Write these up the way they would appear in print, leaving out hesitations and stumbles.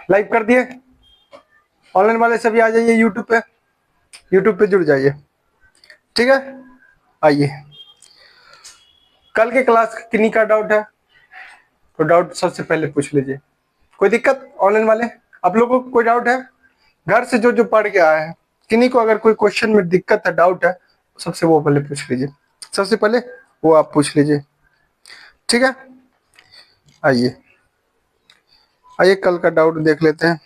Live कर दिए। Online वाले सभी आ जाइए यूट्यूब पे जुड़ जाइए, ठीक है। आइए, कल के क्लास किन्हीं का डाउट है तो डाउट सबसे पहले पूछ लीजिए। कोई दिक्कत ऑनलाइन वाले, आप लोगों को कोई डाउट है? घर से जो जो पढ़ के आए हैं, किन्हीं को अगर कोई क्वेश्चन में दिक्कत है, डाउट है, सबसे वो पहले पूछ लीजिए, सबसे पहले वो आप पूछ लीजिए, ठीक है। आइए आइए, कल का डाउट देख लेते हैं।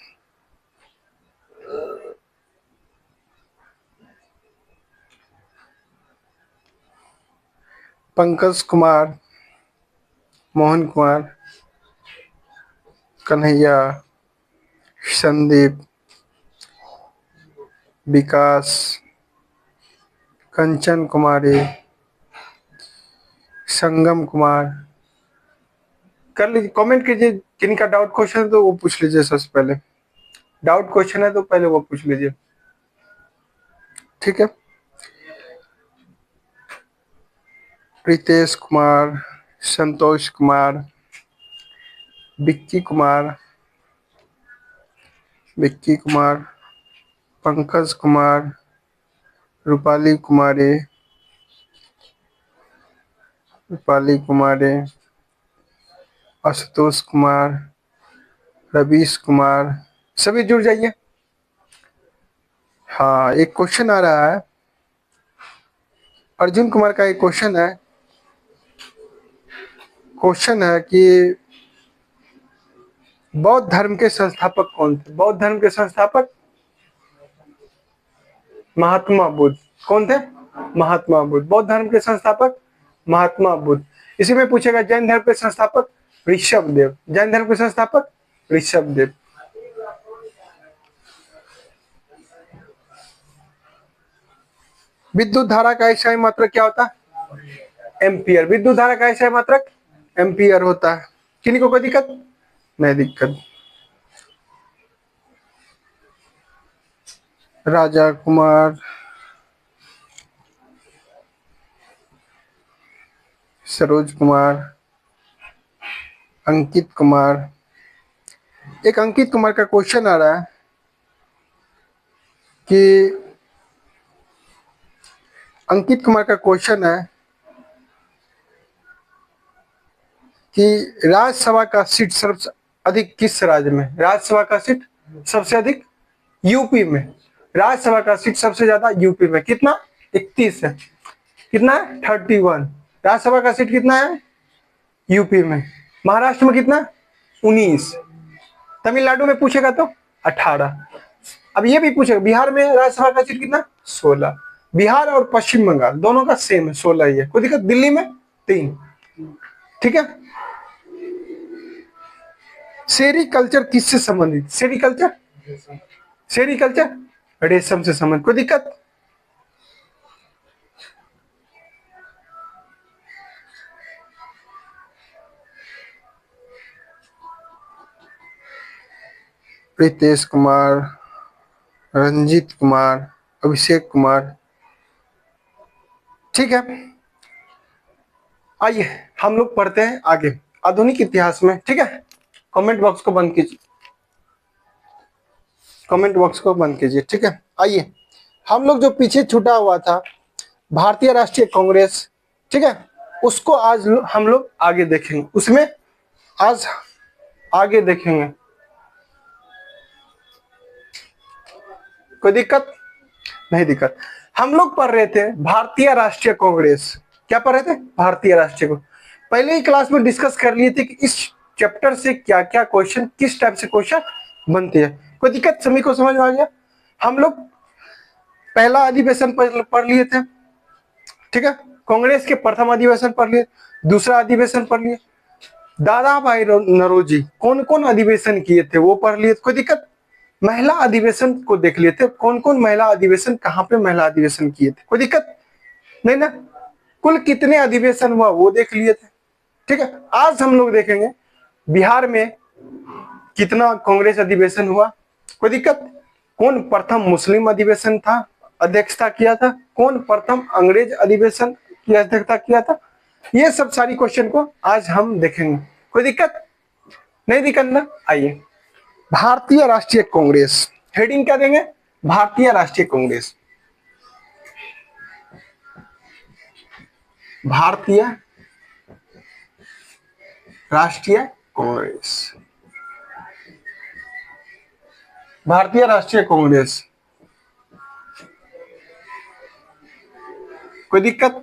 पंकज कुमार, मोहन कुमार, कन्हैया, संदीप, विकास, कंचन कुमारी, संगम कुमार, कर लीजिए, कमेंट कीजिए। जिनका डाउट क्वेश्चन है तो वो पूछ लीजिए सबसे पहले। डाउट क्वेश्चन है तो पहले वो पूछ लीजिए, ठीक है। प्रीतेश कुमार, संतोष कुमार, विक्की कुमार, पंकज कुमार, रूपाली कुमारी, आशुतोष कुमार, रवीश कुमार, सभी जुड़ जाइए। हाँ, एक क्वेश्चन आ रहा है, अर्जुन कुमार का एक क्वेश्चन है कि बौद्ध धर्म के संस्थापक कौन थे? बौद्ध धर्म के संस्थापक महात्मा बुद्ध। कौन थे? महात्मा बुद्ध। बौद्ध धर्म के संस्थापक महात्मा बुद्ध। इसी में पूछेगा जैन धर्म के संस्थापक ऋषभदेव। जैन धर्म के संस्थापक ऋषभदेव। विद्युत धारा का एसआई मात्रक क्या होता है? एम्पियर। विद्युत धारा का एसआई मात्रक एम्पियर होता है। किन्हीं को कोई दिक्कत? नहीं दिक्कत। राजा कुमार, सरोज कुमार, अंकित कुमार। एक अंकित कुमार का क्वेश्चन आ रहा है कि अंकित कुमार का क्वेश्चन है कि राज्यसभा का सीट सबसे अधिक किस राज्य में? राज्यसभा का सीट सबसे अधिक यूपी में। राज्यसभा का सीट सबसे ज्यादा यूपी में। कितना? 31 है। कितना है? 31। राज्यसभा का सीट कितना है यूपी में? महाराष्ट्र में कितना? 19। तमिलनाडु में पूछेगा तो 18। अब ये भी पूछेगा बिहार में राज्यसभा का सीट कितना? 16। बिहार और पश्चिम बंगाल दोनों का सेम है, 16 ही है। कोई दिक्कत? दिल्ली में 3, ठीक है। सेरीकल्चर किससे संबंधित? सेरीकल्चर रेशम से संबंधित। कोई दिक्कत? प्रीतेश कुमार, रंजीत कुमार, अभिषेक कुमार, ठीक है। आइए हम लोग पढ़ते हैं आगे आधुनिक इतिहास में, ठीक है। कमेंट बॉक्स को बंद कीजिए, ठीक है। आइए, हम लोग जो पीछे छूटा हुआ था भारतीय राष्ट्रीय कांग्रेस, ठीक है, उसको आज हम लोग आगे देखेंगे। उसमें आज आगे देखेंगे। कोई दिक्कत? नहीं दिक्कत। हम लोग पढ़ रहे थे भारतीय राष्ट्रीय कांग्रेस। क्या पढ़ रहे थे? भारतीय राष्ट्रीय कांग्रेस। पहले ही क्लास में डिस्कस कर लिए थे कि इस चैप्टर से क्या क्या क्वेश्चन, किस टाइप से क्वेश्चन बनते हैं। कोई दिक्कत? सभी को समझ में आ गया? हम लोग पहला अधिवेशन पढ़ लिए थे, ठीक है। कांग्रेस के प्रथम अधिवेशन पढ़ लिए, दूसरा अधिवेशन पढ़ लिए, दादा भाई नौरोजी कौन कौन अधिवेशन किए थे वो पढ़ लिए। कोई दिक्कत? महिला अधिवेशन को देख लिए थे, कौन कौन महिला अधिवेशन, कहाँ पे महिला अधिवेशन किए थे। कोई दिक्कत नहीं ना? कुल कितने अधिवेशन हुआ वो देख लिए थे, ठीक है। आज हम लोग देखेंगे बिहार में कितना कांग्रेस अधिवेशन हुआ। कोई दिक्कत? कौन प्रथम मुस्लिम अधिवेशन था, अध्यक्षता किया था, कौन प्रथम अंग्रेज अधिवेशन की अध्यक्षता किया था। ये सब सारी क्वेश्चन को आज हम देखेंगे। कोई दिक्कत? नहीं दिक्कत ना? आइए भारतीय राष्ट्रीय कांग्रेस, हेडिंग क्या देंगे? भारतीय राष्ट्रीय कांग्रेस। भारतीय राष्ट्रीय कांग्रेस, भारतीय राष्ट्रीय कांग्रेस। कोई दिक्कत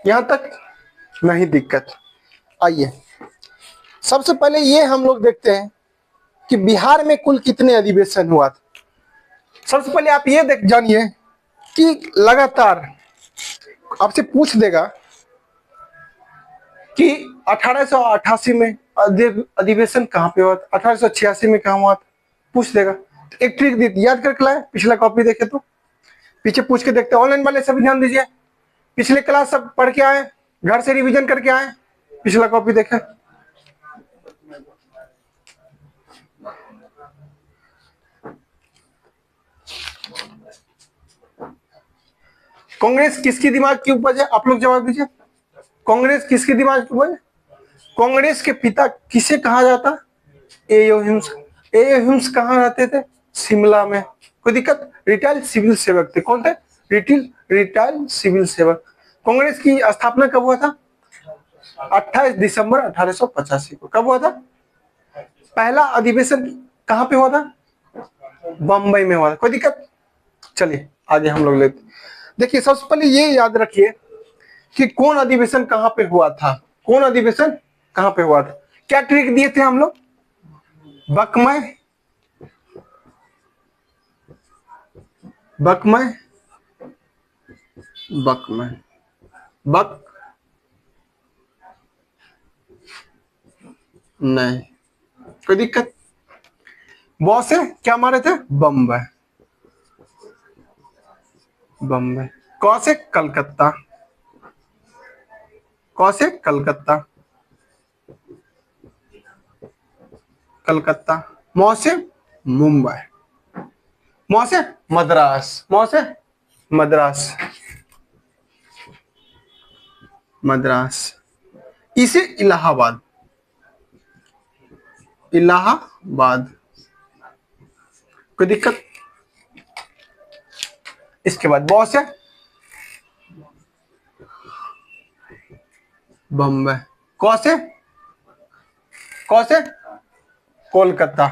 यहां तक? नहीं दिक्कत। आइए सबसे पहले ये हम लोग देखते हैं कि बिहार में कुल कितने अधिवेशन हुआ था। सबसे पहले आप ये देख जानिए कि लगातार आपसे पूछ देगा कि 1888 में अधिवेशन कहां पे हुआ था, 1886 में कहां हुआ था, पूछ देगा। तो एक ट्रिक दी, याद करके लाए, पिछला कॉपी देखे तो पीछे पूछ के देखते हैं। ऑनलाइन वाले सभी ध्यान दीजिए, पिछले क्लास सब पढ़ के आए, घर से रिवीजन करके आए, पिछला कॉपी देखे। कांग्रेस किसकी दिमाग की उपज है? आप लोग जवाब दीजिए। कांग्रेस किसकी दिमाग की उपज है? कांग्रेस के पिता किसे कहा जाता? एओ हिम्स। एओ हिम्स कहाँ रहते थे? शिमला में। कोई दिक्कत? रिटायर्ड सिविल सेवक थे। कौन थे? रिटायर्ड सिविल सेवक। कांग्रेस की स्थापना कब हुआ था? 28 दिसंबर 1885 को। कब हुआ था? पहला अधिवेशन कहां पे हुआ था? बंबई में हुआ था। कोई दिक्कत? चलिए आगे हम लोग लेते। देखिए सबसे पहले ये याद रखिए कि कौन अधिवेशन कहां पे हुआ था। कौन अधिवेशन कहां पे हुआ था? क्या ट्रिक दिए थे हम लोग? बकमय, बकमय, बकमय, बक नहीं। कोई दिक्कत? बॉस है क्या मारे थे? बम्बई, बम्बई। कौन से? कलकत्ता, कौन से? कलकत्ता, कलकत्ता। मौ से? मुंबई, मौ से? मद्रास, मौ से? मद्रास, मद्रास। इसे इलाहाबाद, इलाहाबाद। कोई दिक्कत? इसके बाद बॉस है बम्बई, कौन से? कौन से? कोलकाता,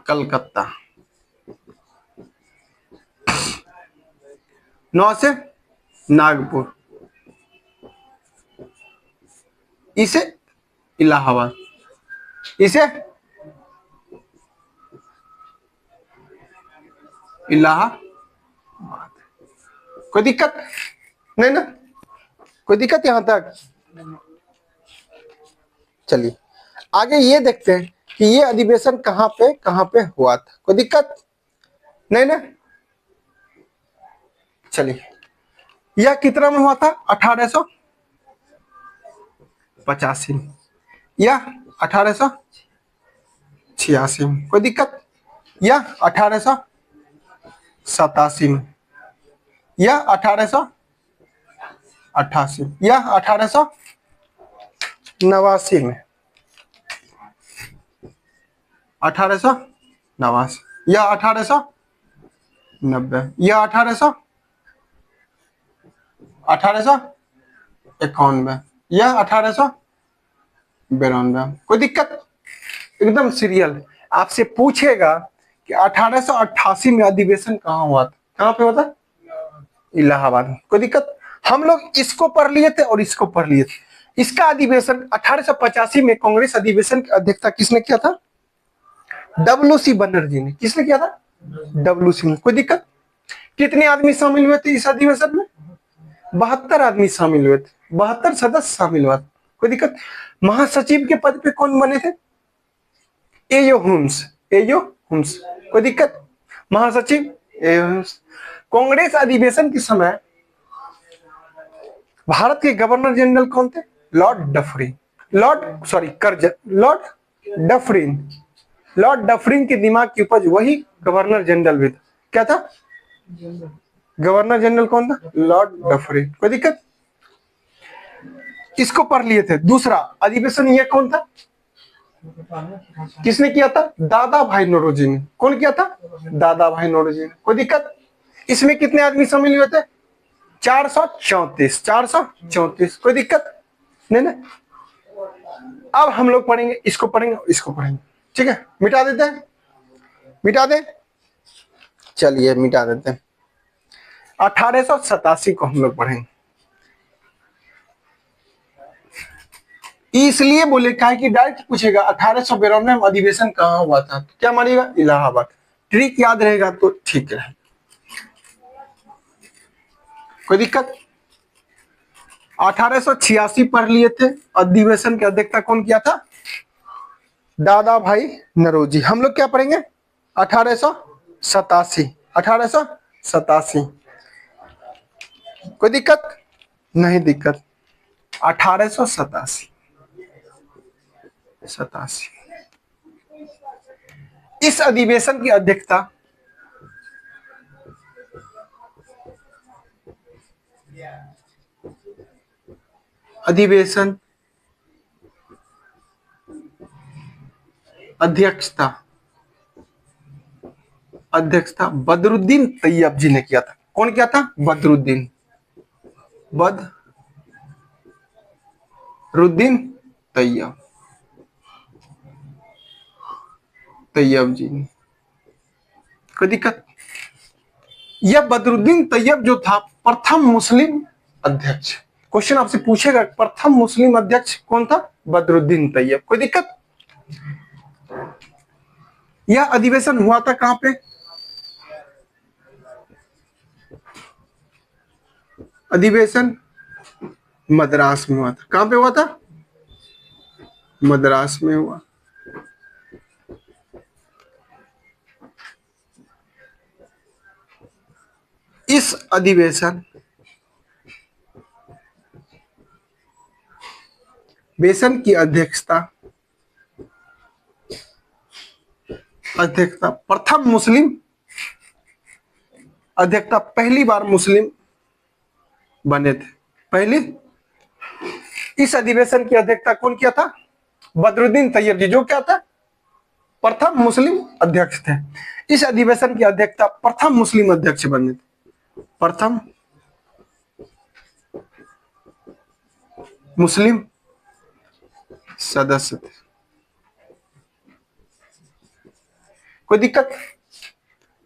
कलकत्ता। 9 से? नागपुर, इसे इलाहाबाद, इसे इलाहाबाद। कोई दिक्कत नहीं ना? कोई दिक्कत यहां तक? चलिए आगे ये देखते हैं कि ये अधिवेशन कहां पे हुआ था। कोई दिक्कत नहीं ना? चलिए यह कितना में हुआ था? 1885। यह 1886 में। कोई दिक्कत? यह 1887 में। यह 1888, यह 1889 में। 1889, यह 1890, यह 1891, यह 1892। कोई दिक्कत? एकदम सीरियल। आपसे पूछेगा कि 1888 में अधिवेशन कहाँ हुआ था? कहाँ पे हुआ था? इलाहाबाद में। कोई दिक्कत? हम लोग इसको पढ़ लिए थे और इसको पढ़ लिए थे। इसका अधिवेशन 1885 में कांग्रेस अधिवेशन की अध्यक्षता किसने किया था? WC बनर्जी ने। किसने किया था? WC ने। कोई दिक्कत? कितने आदमी शामिल हुए थे इस अधिवेशन में? 72 आदमी शामिल हुए थे, 72 सदस्य शामिल हुआ। कोई दिक्कत? महासचिव के पद पे कौन बने थे? एओ हुम्स, एओ हुम्स। कोई दिक्कत? महासचिव एओ हुम्स। कांग्रेस अधिवेशन के समय भारत के गवर्नर जनरल कौन थे? Lord Dufferin, Lord Dufferin. Lord Dufferin के दिमाग की उपज वही गवर्नर जनरल भी था। क्या था? गवर्नर जनरल कौन था? Lord Dufferin. कोई दिक्कत? किसको पढ़ लिए थे? दूसरा अधिवेशन ये कौन था? किसने किया था? दादा भाई नौरोजी ने। कौन किया था? दादा भाई नौरोजी ने। कोई दिक्कत? इसमें कितने आदमी शामिल हुए थे? 434। 434। कोई दिक्कत नहीं ना? अब हम लोग पढ़ेंगे, इसको पढ़ेंगे, इसको पढ़ेंगे। ठीक है, मिटा देते हैं, मिटा दे। चलिए मिटा देते हैं। 1887 को हम लोग पढ़ेंगे। इसलिए बोले क्या है कि डायरेक्ट पूछेगा 1892 में अधिवेशन कहाँ हुआ था, तो क्या मानिएगा? इलाहाबाद। ट्रिक याद रहेगा तो ठीक है। कोई दिक्कत? 1886 पढ़ लिए थे। अधिवेशन की अध्यक्षता कौन किया था? दादा भाई नौरोजी। हम लोग क्या पढ़ेंगे? 1887। 1887। कोई दिक्कत? नहीं दिक्कत। 1887। इस अधिवेशन की अध्यक्षता अधिवेशन अध्यक्षता बदरुद्दीन तैयब जी ने किया था। कौन किया था? बदरुद्दीन तैयब जी ने। कोई दिक्कत? यह बदरुद्दीन तैयब जो था प्रथम मुस्लिम अध्यक्ष। क्वेश्चन आपसे पूछेगा प्रथम मुस्लिम अध्यक्ष कौन था? बदरुद्दीन तैयब। कोई दिक्कत? यह अधिवेशन हुआ था कहां पे? अधिवेशन मद्रास में हुआ था। कहां पे हुआ था? मद्रास में हुआ। इस अधिवेशन की अध्यक्षता प्रथम मुस्लिम अध्यक्षता, पहली बार मुस्लिम बने थे। पहली इस अधिवेशन की अध्यक्षता कौन किया था? बदरुद्दीन तैयब जी, जो क्या था? प्रथम मुस्लिम अध्यक्ष थे। इस अधिवेशन की अध्यक्षता प्रथम मुस्लिम अध्यक्ष बने थे। प्रथम मुस्लिम सदस्य थे। कोई दिक्कत?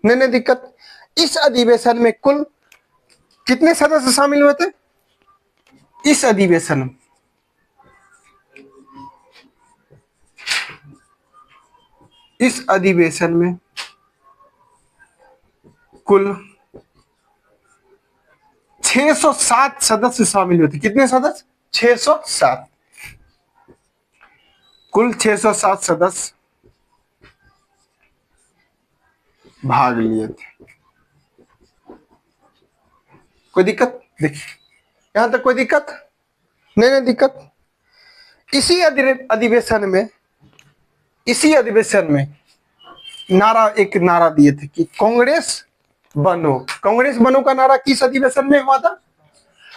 नहीं दिक्कत। इस अधिवेशन में कुल कितने सदस्य शामिल हुए थे? इस अधिवेशन में कुल 607 सदस्य शामिल हुए थे। कितने सदस्य? 607। कुल 607 सदस्य भाग लिए थे। कोई दिक्कत? देखिए यहां तक कोई दिक्कत नहीं दिक्कत। इसी अधिवेशन में एक नारा दिए थे कि कांग्रेस बनो। कांग्रेस बनो का नारा किस अधिवेशन में हुआ था?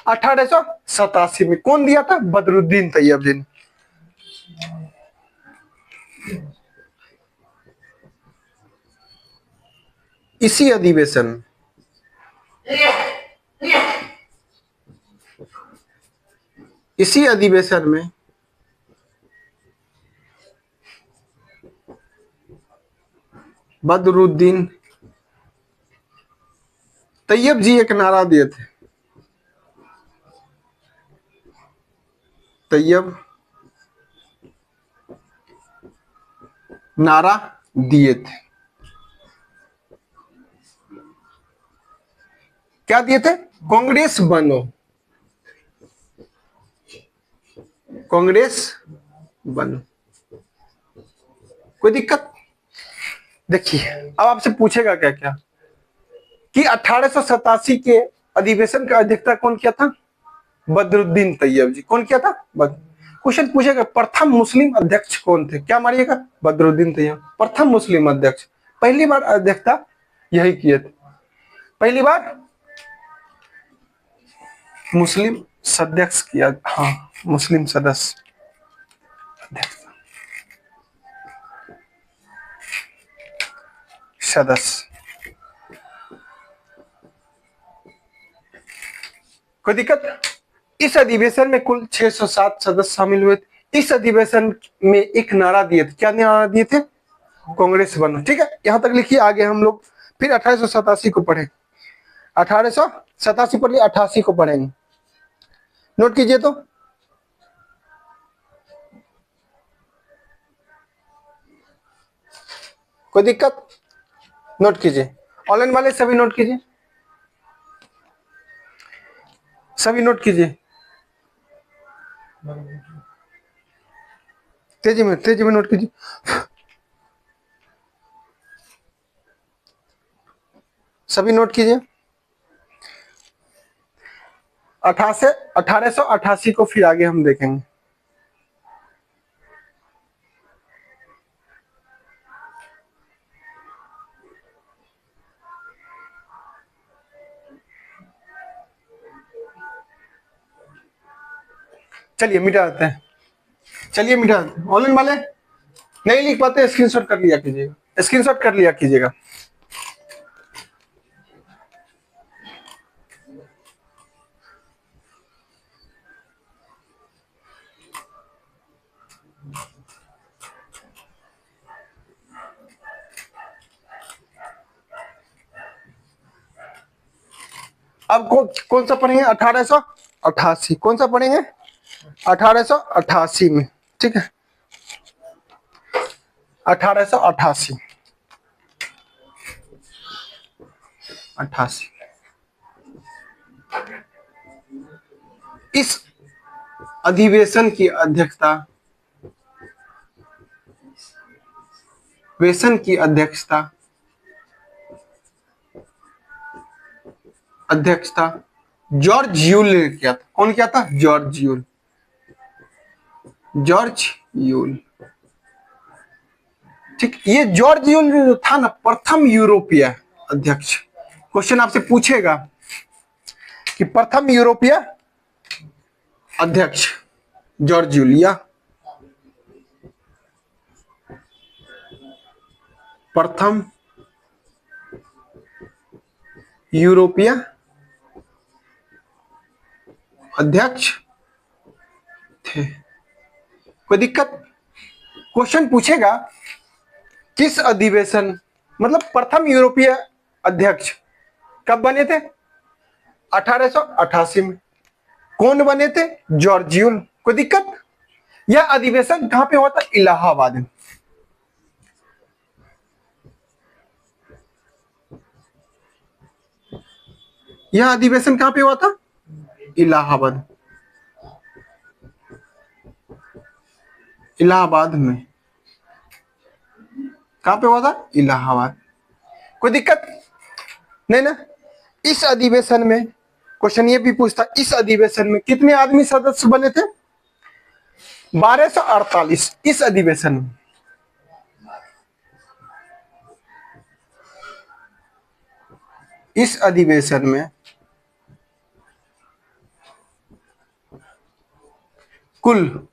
1887 में। कौन दिया था? बदरुद्दीन तैयब जी ने। इसी अधिवेशन में बदरुद्दीन तैयब जी एक नारा दिए थे। तैयब नारा दिए थे। क्या दिए थे? कांग्रेस बनो। कांग्रेस बनो। कोई दिक्कत? देखिए अब आपसे पूछेगा क्या क्या कि 1887 के अधिवेशन का अध्यक्षता कौन किया था? बदरुद्दीन तैयब जी। कौन किया था? क्वेश्चन पूछेगा प्रथम मुस्लिम अध्यक्ष कौन थे? क्या मारिएगा? बदरुद्दीन तैयब। प्रथम मुस्लिम अध्यक्ष, पहली बार अध्यक्षता यही किए थे। पहली बार मुस्लिम सदस्य किया, हाँ मुस्लिम सदस्य सदस्य। कोई दिक्कत? इस अधिवेशन में कुल 607 सदस्य शामिल हुए थे। इस अधिवेशन में एक नारा दिए थे, क्या नारा दिए थे? कांग्रेस बनो। ठीक है, यहां तक लिखिए, आगे हम लोग फिर 1887 को पढ़े। 1887 पढ़ लिया, 88 को पढ़ेंगे। नोट कीजिए तो, कोई दिक्कत? नोट कीजिए, ऑनलाइन वाले सभी नोट कीजिए, सभी नोट कीजिए, तेजी में नोट कीजिए। सभी नोट कीजिए। 1888 को फिर आगे हम देखेंगे। चलिए मिटा देते हैं, चलिए मिटा देते हैं। ऑनलाइन वाले नहीं लिख पाते, स्क्रीनशॉट कर लिया कीजिएगा, स्क्रीनशॉट कर लिया कीजिएगा। अब कौन सा पढ़ेंगे? 1888। कौन सा पढ़ेंगे? 1888 में। ठीक है, 1888 88। इस अधिवेशन की अध्यक्षता जॉर्ज यूल ने किया था। कौन किया था? George Yule. ठीक, ये जॉर्ज यूल जो था ना, प्रथम यूरोपीय अध्यक्ष। क्वेश्चन आपसे पूछेगा कि प्रथम यूरोपीय अध्यक्ष जॉर्ज यूल या प्रथम यूरोपीय अध्यक्ष थे। कोई दिक्कत? क्वेश्चन पूछेगा किस अधिवेशन, मतलब प्रथम यूरोपीय अध्यक्ष कब बने थे? 1888 में। कौन बने थे? George Yule. कोई दिक्कत? यह अधिवेशन कहां पे हुआ था? इलाहाबाद में। यह अधिवेशन कहां पे हुआ था? इलाहाबाद। इलाहाबाद में। कहां पे हुआ था? इलाहाबाद। कोई दिक्कत नहीं ना? इस अधिवेशन में क्वेश्चन ये भी पूछता, इस अधिवेशन में कितने आदमी सदस्य बने थे? 1248। इस अधिवेशन में कुल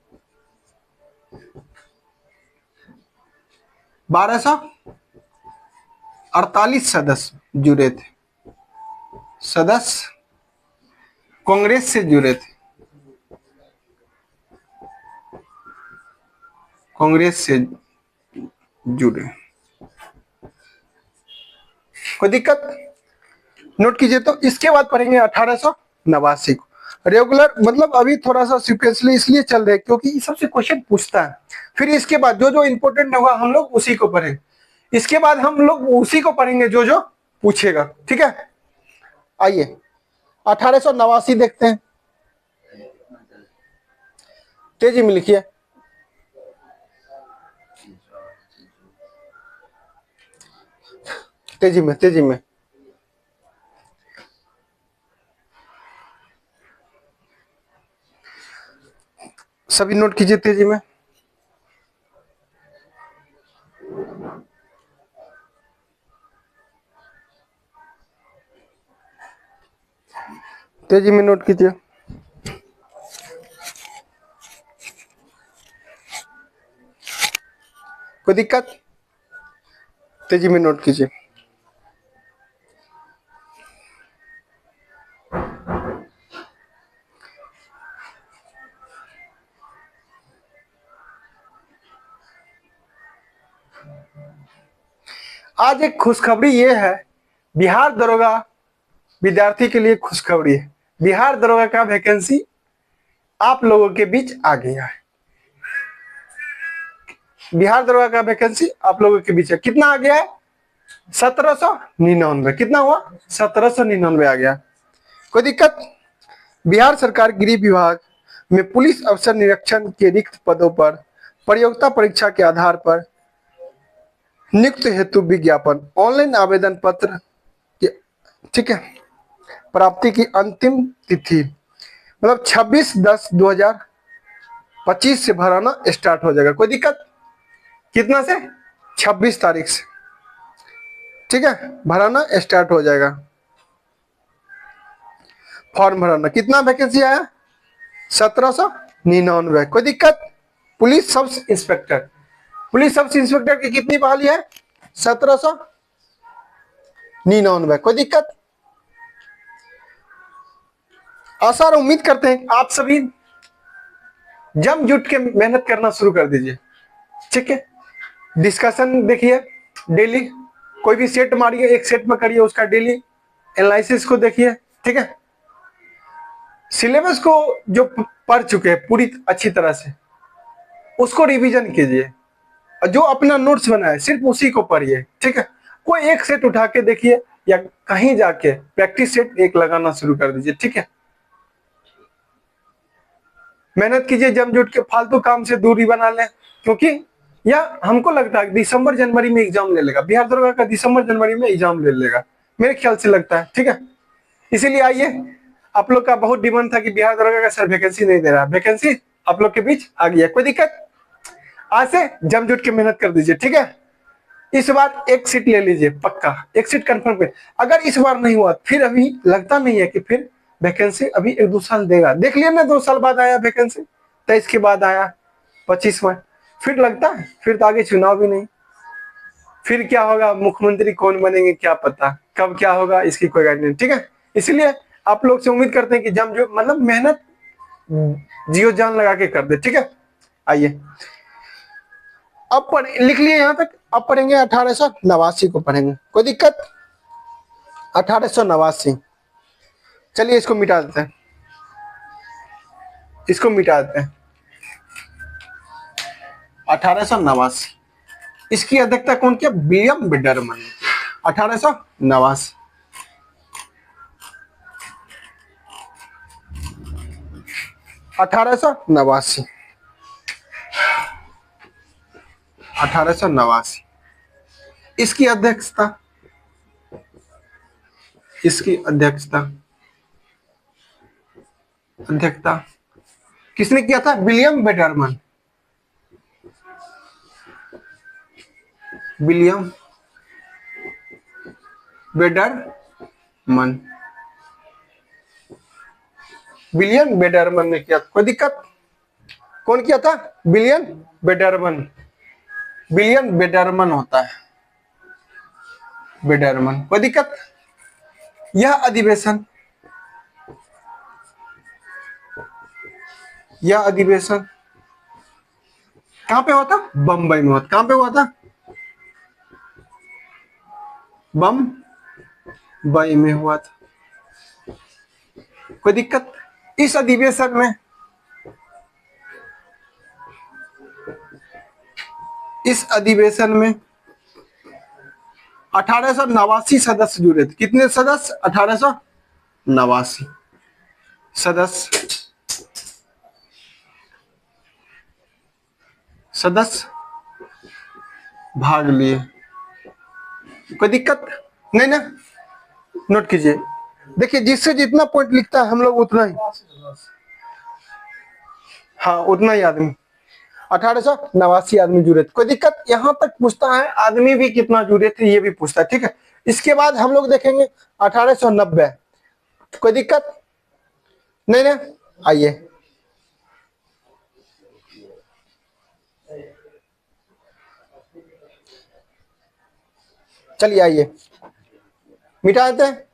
1248 सदस्य जुड़े थे। सदस्य कांग्रेस से जुड़े थे, कांग्रेस से जुड़े। कोई दिक्कत? नोट कीजिए तो, इसके बाद पढ़ेंगे 1889 को। रेगुलर मतलब अभी थोड़ा सा सीक्वेंसली इसलिए चल रहे क्योंकि सबसे क्वेश्चन पूछता है। फिर इसके बाद जो जो इंपॉर्टेंट होगा हम लोग उसी को पढ़ेंगे। इसके बाद हम लोग उसी को पढ़ेंगे जो जो पूछेगा। ठीक है, आइए 1889 देखते हैं। तेजी में लिखिए। तेजी में सभी नोट कीजिए, तेजी में। तेजी में नोट कीजिए। कोई दिक्कत? तेजी में नोट कीजिए। आज एक खुशखबरी ये है, बिहार दरोगा विद्यार्थी के लिए खुशखबरी है। बिहार दरोगा का वैकेंसी आप लोगों के बीच आ गया है। बिहार दरोगा का वैकेंसी आप लोगों के बीच है। कितना आ गया है? 1799। कितना हुआ? 1799 आ गया। कोई दिक्कत? बिहार सरकार गृह विभाग में पुलिस अफसर निरीक्षण के रिक्त पदों पर प्रतियोगिता परीक्षा के आधार पर नियुक्त हेतु विज्ञापन ऑनलाइन आवेदन पत्र के, ठीक है, प्राप्ति की अंतिम तिथि मतलब 26/10/2025 से भराना स्टार्ट हो जाएगा। कोई दिक्कत? कितना से? 26 तारीख से, ठीक है, भराना स्टार्ट हो जाएगा। फॉर्म भराना। कितना वैकेंसी आया? 1799। कोई दिक्कत? Police sub inspector, police sub inspector की कितनी बहाली है? 1799। कोई दिक्कत? आशा और उम्मीद करते हैं आप सभी जम जुट के मेहनत करना शुरू कर दीजिए, ठीक है। डिस्कशन देखिए डेली, कोई भी सेट मारिए, एक सेट में करिए उसका डेली एनालिसिस को देखिए, ठीक है। सिलेबस को जो पढ़ चुके हैं पूरी अच्छी तरह से उसको रिवीजन कीजिए, और जो अपना नोट्स बनाए सिर्फ उसी को पढ़िए, ठीक है। कोई एक सेट उठा के देखिए या कहीं जाके प्रैक्टिस सेट एक लगाना शुरू कर दीजिए, ठीक है। मेहनत कीजिए जम जुट के, फालतू काम से दूरी बना लें, क्योंकि या हमको लगता है दिसंबर जनवरी में एग्जाम ले लेगा बिहार दरोगा का, दिसंबर जनवरी में एग्जाम ले लेगा मेरे ख्याल से लगता है, ठीक है। इसीलिए आइए, आप लोग का बहुत डिमांड था कि बिहार दरोगा का सर वैकेंसी नहीं दे रहा, वैकेंसी आप लोग के बीच आ गया। कोई दिक्कत? आज से जम जुट के मेहनत कर दीजिए, ठीक है। इस बार एक सीट ले लीजिए पक्का, एक सीट कंफर्म कर। अगर इस बार नहीं हुआ, फिर अभी लगता नहीं है कि फिर वैकेंसी अभी 1-2 साल देगा। देख लिया ना, 2 साल बाद आया वैकेंसी, 23 के बाद आया, 25 में, फिर लगता है फिर तो आगे चुनाव भी नहीं, फिर क्या होगा, मुख्यमंत्री कौन बनेंगे क्या पता, कब क्या होगा इसकी कोई गारंटी नहीं, ठीक है। इसलिए आप लोग से उम्मीद करते हैं कि जब जो मतलब मेहनत जियो जान लगा के कर दे, ठीक है। आइए अब लिख लिए यहां तक, अब पढ़ेंगे 1889 को पढ़ेंगे। कोई दिक्कत? 1889, चलिए इसको मिटा देते हैं, इसको मिटा देते हैं। 1889, इसकी अध्यक्षता कौन किया? विलियम बिडरमन। 1889, 1889, 1889, इसकी अध्यक्षता, इसकी अध्यक्षता अध्यक्षता किसने किया था? विलियम बिडरमन, विलियम बेडरमन, विलियम बेडरमन ने किया। कोई दिक्कत? कौन किया था? विलियम बेडरमन, विलियम बेडरमन होता है, बेडरमन। कोई दिक्कत? यह अधिवेशन, यह अधिवेशन कहां पे हुआ था? बंबई में हुआ था। कहां पे हुआ था? बंबई में हुआ था। कोई दिक्कत? इस अधिवेशन में, इस अधिवेशन में 1889 सदस्य जुड़े थे। कितने सदस्य? 1889 सदस्य, सदस्य भाग लिए। कोई दिक्कत नहीं ना? नोट कीजिए, देखिए जिससे जितना पॉइंट लिखता है हम लोग उतना ही, हाँ उतना ही आदमी, 1889 आदमी जुड़े थे। कोई दिक्कत? यहां तक पूछता है आदमी भी कितना जुड़े थे ये भी पूछता है, ठीक है। इसके बाद हम लोग देखेंगे 1890। कोई दिक्कत नहीं ना? आइए, चलिए आइए मिटा देते हैं।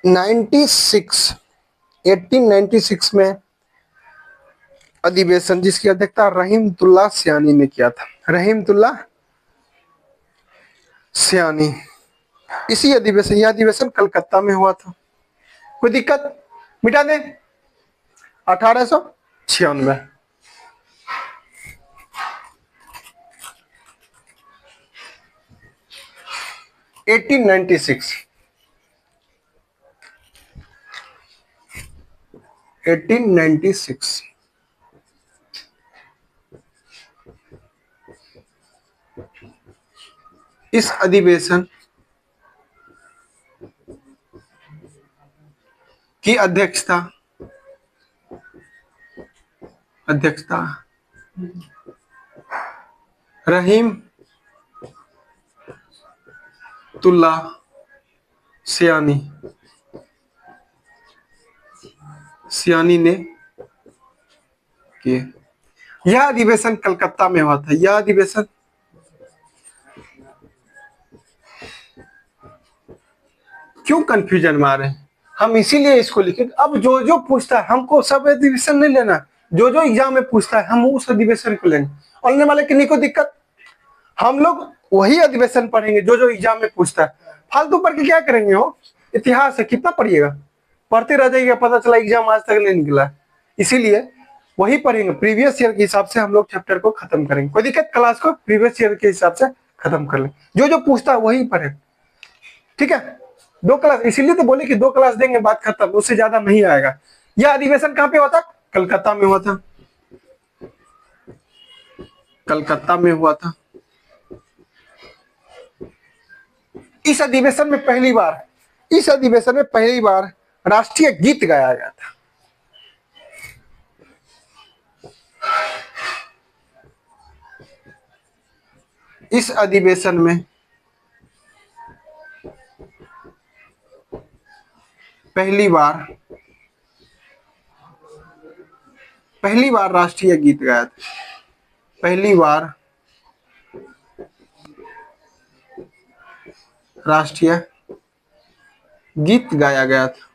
नाइन्टी सिक्स 1896 में अधिवेशन जिसकी अध्यक्षता रहीमतुल्लाह सियानी ने किया था। रहीमतुल्लाह सियानी। इसी अधिवेशन, यह अधिवेशन कलकत्ता में हुआ था। कोई दिक्कत? मिटा दें। 1896 1896 1896 इस अधिवेशन की अध्यक्षता रहीमतुल्लाह सियानी ने किए। यह अधिवेशन कलकत्ता में हुआ था। यह अधिवेशन क्यों कंफ्यूजन में आ रहे हैं? हम इसीलिए इसको लिखे। अब जो जो पूछता है हमको सब अधिवेशन नहीं लेना, जो जो एग्जाम में पूछता है हम उस अधिवेशन को लेंगे। और लेने वाले किन्हीं को दिक्कत, हम लोग वही अधिवेशन पढ़ेंगे जो जो एग्जाम में पूछता है। फालतू पढ़ के क्या करेंगे? हो इतिहास है, कितना पढ़िएगा? पढ़ते रह जाइएगा, पता चला एग्जाम आज तक नहीं निकला। इसीलिए वही पढ़ेंगे, प्रीवियस ईयर के हिसाब से हम लोग चैप्टर को खत्म करेंगे। कोई दिक्कत? क्लास को प्रीवियस ईयर के हिसाब से खत्म कर लें, जो जो पूछता है वही पढ़े। ठीक है? 2 क्लास, इसीलिए तो बोले कि 2 क्लास देंगे, बात खत्म, उससे ज्यादा नहीं आएगा। यह अधिवेशन कहाँ पे हुआ था? कलकत्ता में हुआ था। कलकत्ता में हुआ था। इस अधिवेशन में पहली बार राष्ट्रीय गीत गाया गया था। इस अधिवेशन में पहली बार राष्ट्रीय गीत गाया था। पहली बार राष्ट्रीय गीत गाया गया था।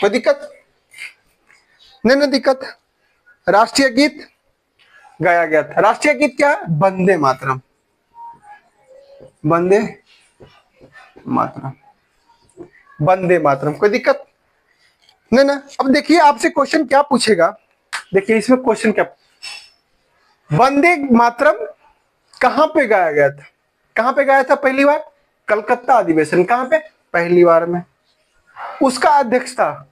कोई दिक्कत? नहीं दिक्कत। राष्ट्रीय गीत गाया गया था। राष्ट्रीय गीत क्या है? वंदे मातरम। वंदे मातरम। कोई दिक्कत? नहीं ना। अब देखिए आपसे क्वेश्चन क्या पूछेगा। देखिए इसमें क्वेश्चन क्या, वंदे मातरम कहां पे गाया गया था? कहां पे गाया था पहली बार? कलकत्ता अधिवेशन। कहां पे? पहली बार में। उसका अध्यक्षता,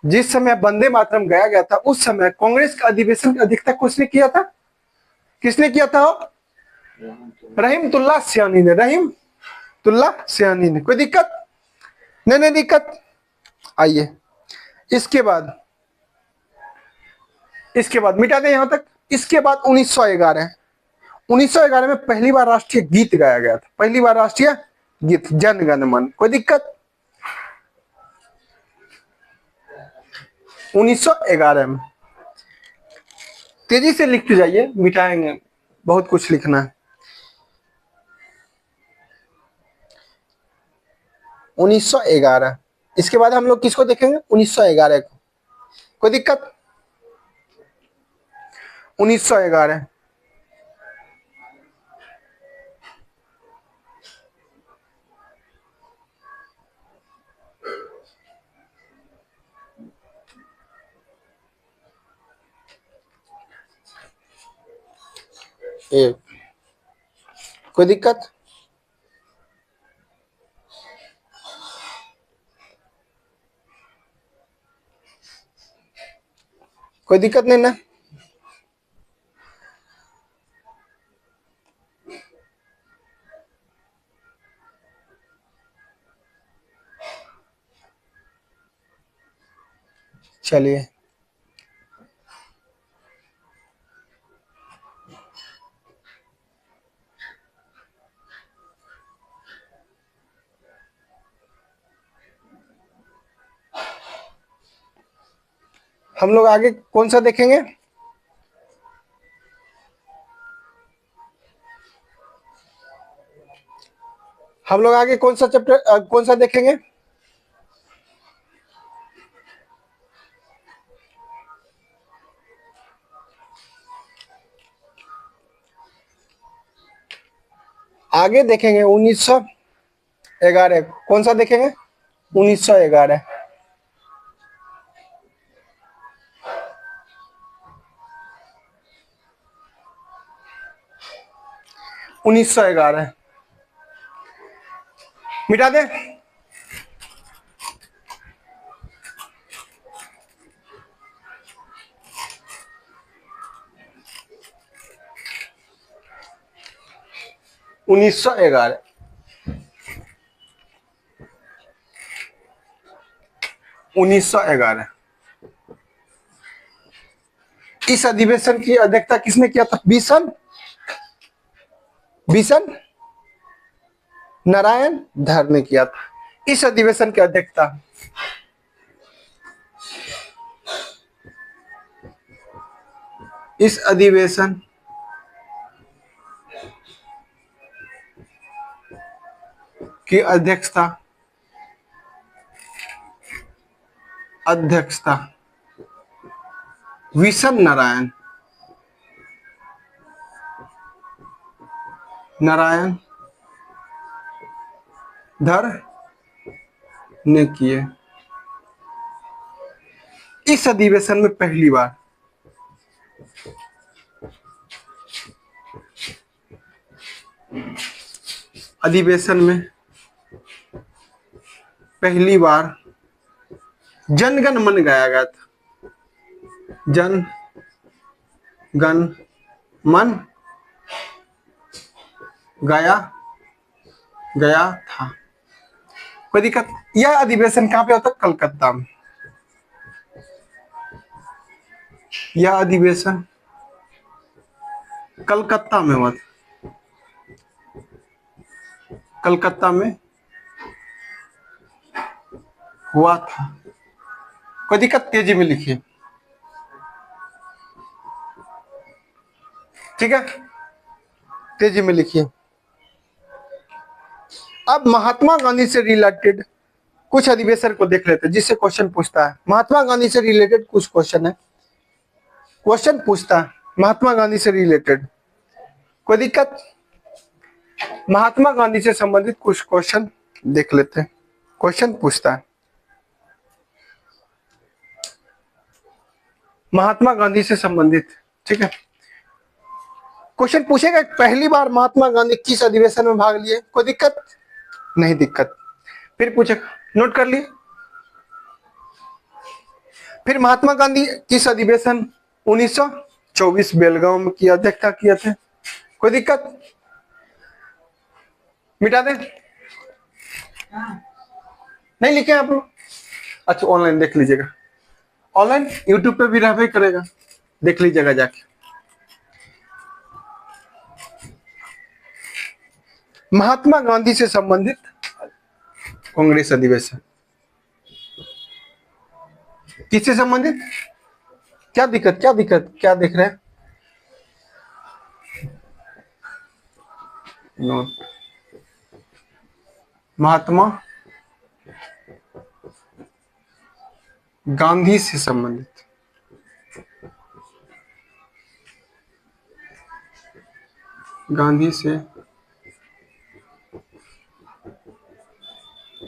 जिस समय वंदे मातरम गाया गया था उस समय कांग्रेस का अधिवेशन की अध्यक्षता किसने किया था? किसने किया था? रहीमतुल्लाह सियानी ने। कोई दिक्कत? नहीं दिक्कत। आइए इसके बाद मिटा दें यहां तक। इसके बाद 1911 में पहली बार राष्ट्रीय गीत गाया गया था। पहली बार राष्ट्रीय गीत जन गण मन। कोई दिक्कत? 1911 में। तेजी से लिखते जाइए, मिटाएंगे, बहुत कुछ लिखना है। 1911। इसके बाद हम लोग किसको देखेंगे? 1911 को। कोई दिक्कत? 1911 एक। कोई दिक्कत? कोई दिक्कत नहीं ना। चलिए हम लोग आगे कौन सा देखेंगे? हम लोग आगे कौन सा चैप्टर कौन सा देखेंगे? आगे देखेंगे 1911। कौन सा देखेंगे? 1911। 1911 मिटा दे। उन्नीस सौ ग्यारह 1911। इस अधिवेशन की अध्यक्षता किसने किया था? बिशन नारायण धर ने किया था इस अधिवेशन की अध्यक्षता। इस अधिवेशन की अध्यक्षता विशन नारायण धर ने किए। इस अधिवेशन में पहली बार जनगण मन गाया गया था। जन गण मन गाया गया था। कोई दिक्कत? यह अधिवेशन कहाँ पे होता है? कलकत्ता में। यह अधिवेशन कलकत्ता में हुआ था। कलकत्ता में हुआ था। कोई दिक्कत? तेजी में लिखिए, ठीक है? तेजी में लिखिए। अब महात्मा गांधी से रिलेटेड कुछ अधिवेशन को देख लेते हैं जिससे क्वेश्चन पूछता है। महात्मा गांधी से रिलेटेड कुछ क्वेश्चन है, क्वेश्चन पूछता है महात्मा गांधी से रिलेटेड। कोई दिक्कत? महात्मा गांधी से संबंधित कुछ क्वेश्चन देख लेते हैं। क्वेश्चन पूछता है महात्मा गांधी से संबंधित, ठीक है? क्वेश्चन पूछेगा पहली बार महात्मा गांधी किस अधिवेशन में भाग लिए। कोई दिक्कत? नहीं दिक्कत। फिर पूछेगा, नोट कर लिए। फिर महात्मा गांधी किस अधिवेशन 1924 बेलगांव में की अध्यक्षता किए थे। कोई दिक्कत? मिटा दे। नहीं लिखे आप लोग? अच्छा, ऑनलाइन देख लीजिएगा। ऑनलाइन यूट्यूब पे भी रहबे करेगा, देख लीजिएगा जाके। महात्मा गांधी से संबंधित कांग्रेस अधिवेशन किससे संबंधित? क्या दिक्कत क्या देख रहे हैं? नोट, महात्मा गांधी से संबंधित, गांधी से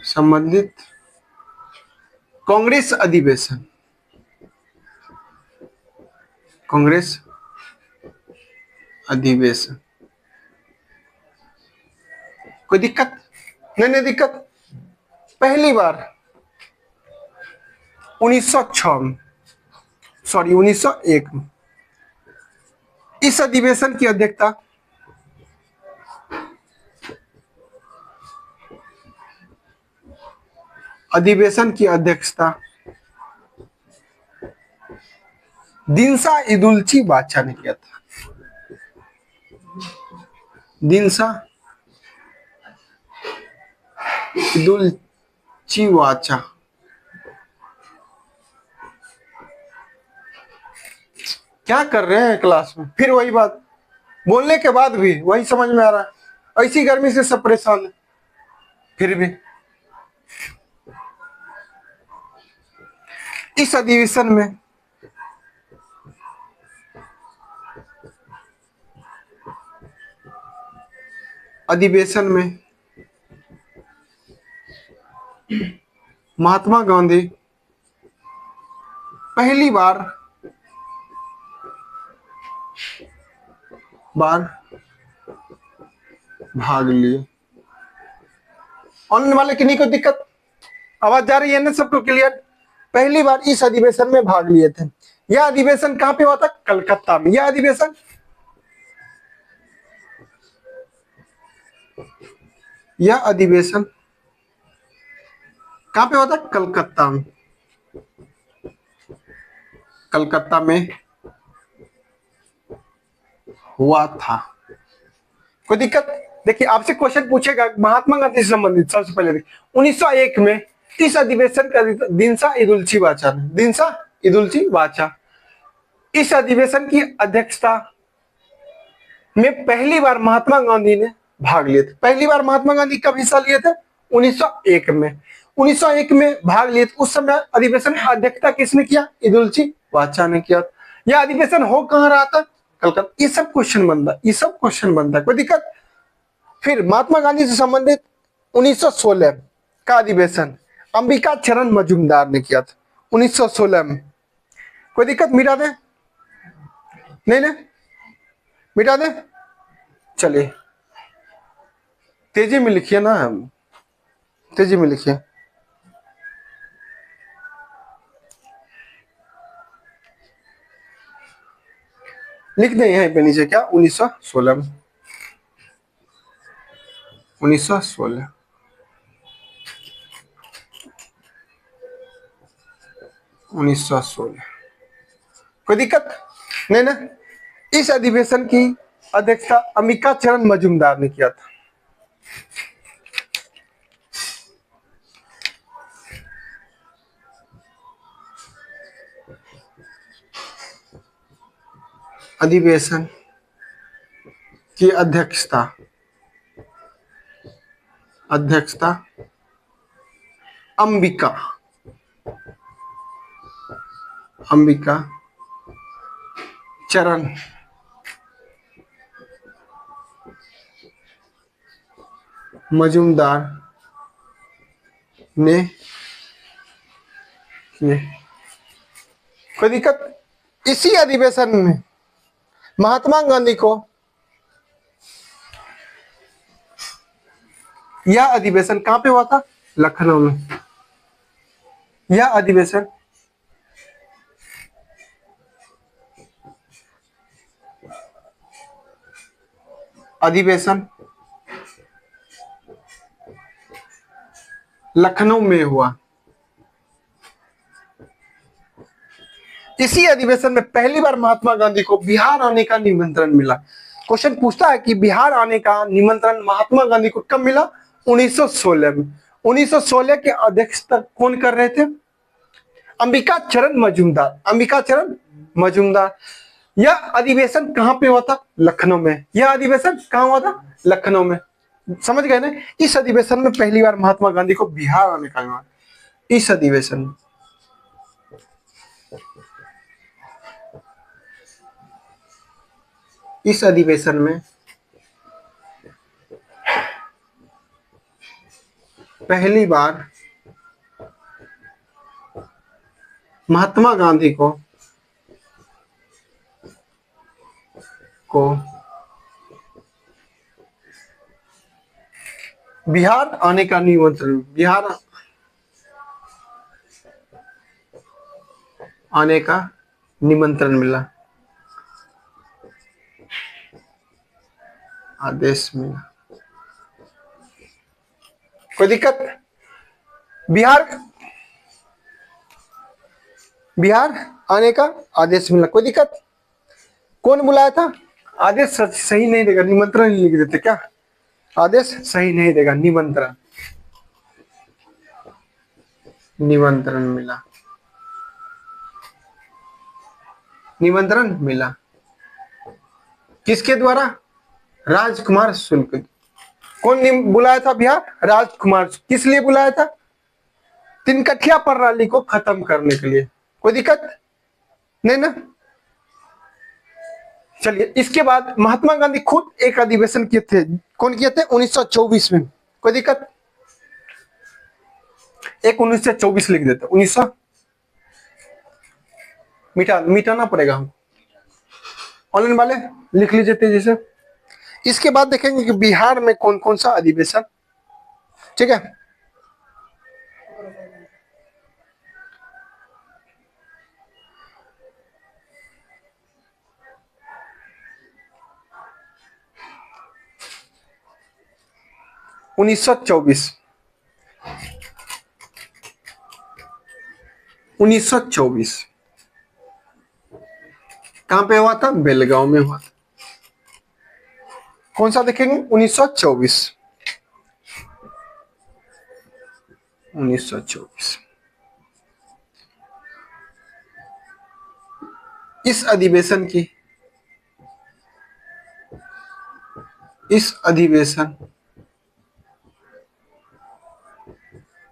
संबंधित कांग्रेस अधिवेशन, कांग्रेस अधिवेशन। कोई दिक्कत? नहीं दिक्कत। पहली बार 1901 में इस अधिवेशन की अध्यक्षता दिनसा इदुल्ची बादशाह ने किया था। दिनसा इदुल्ची बादशाह क्या कर रहे हैं क्लास में, फिर वही बात, बोलने के बाद भी वही समझ में आ रहा है, ऐसी गर्मी से सब परेशान है फिर भी। इस अधिवेशन में महात्मा गांधी पहली बार भाग लिए। ऑनलाइन वाले किन्हीं को दिक्कत, आवाज जा रही है ना सबको क्लियर? पहली बार इस अधिवेशन में भाग लिए थे। यह अधिवेशन कहां पे हुआ था? कलकत्ता में। यह अधिवेशन कहां पे हुआ था? कलकत्ता में। कलकत्ता में हुआ था। कोई दिक्कत? देखिए आपसे क्वेश्चन पूछेगा महात्मा गांधी से संबंधित। सबसे पहले देखिए 1901 में इस अधिवेशन का दिनसा ईदुल्ची वाचा, दिनसा ईदुल्ची वाचा, इस अधिवेशन की अध्यक्षता में पहली बार महात्मा गांधी ने भाग लिए थे। पहली बार महात्मा गांधी कब हिस्सा लिए थे? 1901 में। 1901 में भाग लिए थे। उस समय अधिवेशन की अध्यक्षता किसने किया? ईदुल्ची वाचा ने किया। यह अधिवेशन हो कहां रहा था? कलकत्ता। ये सब क्वेश्चन बनता है, कोई दिक्कत? फिर महात्मा गांधी से संबंधित 1916 का अधिवेशन अंबिका चरण मजूमदार ने किया था। 1916 में। कोई दिक्कत? मिटा दे? नहीं ना, मिटा दे? चलिए तेजी में लिखिए ना, तेजी में लिखिए। लिख दें यहीं पे नीचे क्या? 1916 में। 1916 1916। कोई दिक्कत नहीं ना? इस अधिवेशन की अध्यक्षता अंबिका चरण मजूमदार ने किया था। अधिवेशन की अध्यक्षता अंबिका चरण मजूमदार ने किए। कोई दिक्कत? इसी अधिवेशन में महात्मा गांधी को, यह अधिवेशन कहां पे हुआ था? लखनऊ में। यह अधिवेशन लखनऊ में हुआ। इसी अधिवेशन में पहली बार महात्मा गांधी को बिहार आने का निमंत्रण मिला। क्वेश्चन पूछता है कि बिहार आने का निमंत्रण महात्मा गांधी को कब मिला? 1916 में। 1916 के अध्यक्षता कौन कर रहे थे? अंबिका चरण मजूमदार। यह अधिवेशन कहां पे हुआ था? लखनऊ में। यह अधिवेशन कहां हुआ था? लखनऊ में। समझ गए ना? इस अधिवेशन में पहली बार महात्मा गांधी को बिहार आने का हुआ। इस अधिवेशन में पहली बार महात्मा गांधी को बिहार आने का निमंत्रण, बिहार आने का निमंत्रण मिला, आदेश मिला। कोई दिक्कत? बिहार आने का आदेश मिला। कोई दिक्कत? कौन बुलाया था? आदेश सही नहीं देगा, निमंत्रण लिख देते क्या? आदेश सही नहीं देगा, निमंत्रण मिला। निमंत्रण मिला। किसके द्वारा? राजकुमार शुक्ल। कौन बुलाया था बिहार? राजकुमार। किस लिए बुलाया था? तिनकठिया प्रणाली को खत्म करने के लिए। कोई दिक्कत नहीं ना? चलिए, इसके बाद महात्मा गांधी खुद एक अधिवेशन किए थे। कौन किए थे? 1924 में। कोई दिक्कत? एक 1924 लिख देते। 1900 मिटाना पड़ेगा हमको। ऑनलाइन वाले लिख लीजिए तेजी से। इसके बाद देखेंगे कि बिहार में कौन कौन सा अधिवेशन, ठीक है। उन्नीस सौ चौबीस 1924 कहां पे हुआ था? बेलगांव में हुआ था। कौन सा देखेंगे? 1924। 1924 इस अधिवेशन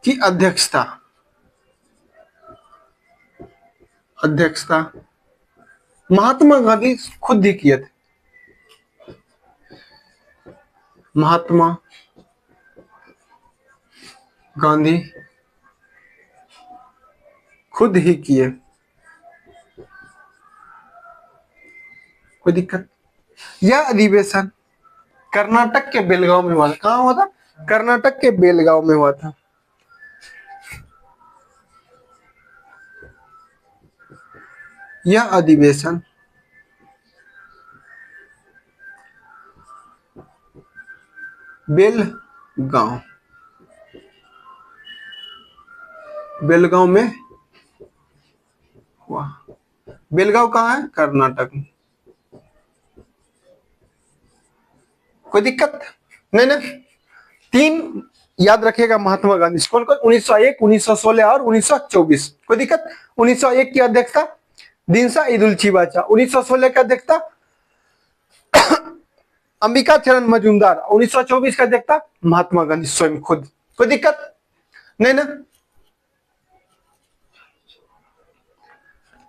की अध्यक्षता महात्मा गांधी खुद ही किए थे। महात्मा गांधी खुद ही किए। कोई दिक्कत? यह अधिवेशन कर्नाटक के बेलगांव में हुआ था। कहां हुआ था? कर्नाटक के बेलगांव में हुआ था। यह अधिवेशन बेलगांव में हुआ। बेलगांव कहाँ है? कर्नाटक में। कोई दिक्कत नहीं ना? तीन याद रखिएगा महात्मा गांधी। कौन कौन? 1901, 1916 और 1924। कोई दिक्कत? 1901 की अध्यक्षता दीनसा ईदुल चिबाचा। 1916 की अध्यक्षता अंबिका चरण मजूमदार। 1924 का अध्यक्षता महात्मा गांधी स्वयं खुद। कोई दिक्कत नहीं ना?